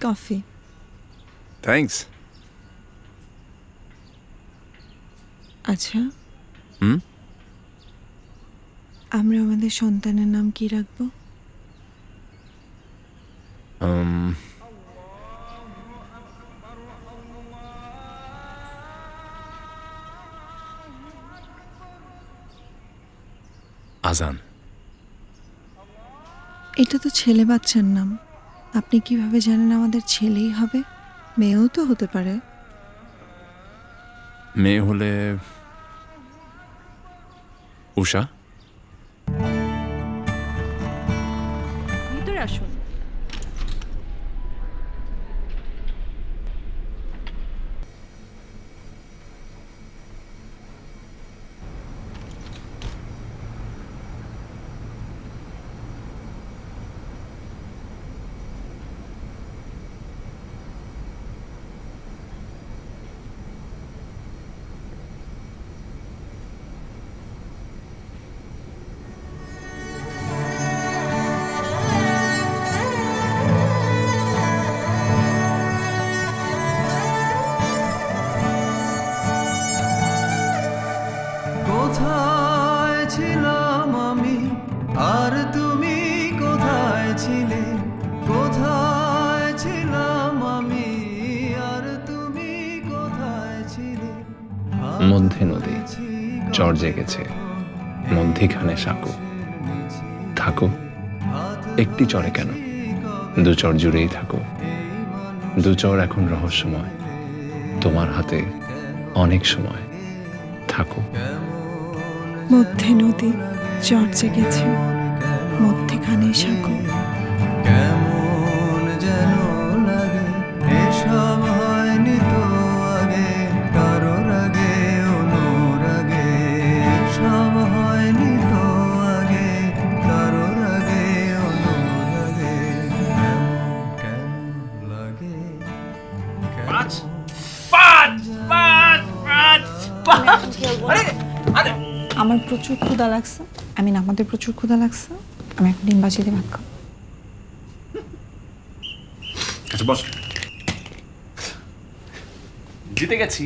Coffee. Thanks. আচ্ছা, হুম? আমরা আমাদের সন্তানের নাম কি রাখবো? আজান। এটা তো ছেলে বাচ্চার নাম। আপনি কিভাবে জানেন আমাদের ছেলেই হবে? মেয়েও তো হতে পারে। মেয়ে হলে উষা। ভিতরে আসুন। কোথায় ছিলাম আমি আর তুমি কোথায় ছিলে? কোথায় ছিলাম আমি আর তুমি কোথায় ছিলে? মধ্যে নদী চর জেগেছে, মধ্যিখানে সাঁকো। থাকো একটি চরে কেন, দু চর জুড়েই থাকো। দু চর এখন রহস্যময়, তোমার হাতে অনেক সময়। থাকো। মধ্যে নদী চর জেগেছে, মধ্যেখানে সাঁকো। কেমন যেন লাগে, এসব হয়নি তো আগে কারোর আগে, অনুরাগে সব হয়নি তো আগে কারোর আগে, অনুরাগে কেমন লাগে। আমার প্রচুর ক্ষুধা লাগছে, আমাদের প্রচুর ক্ষুধা লাগছে। আমি এখন ডিম বাজিয়ে দিয়ে ভাত খাবো। আচ্ছা বস। জিতে গেছি।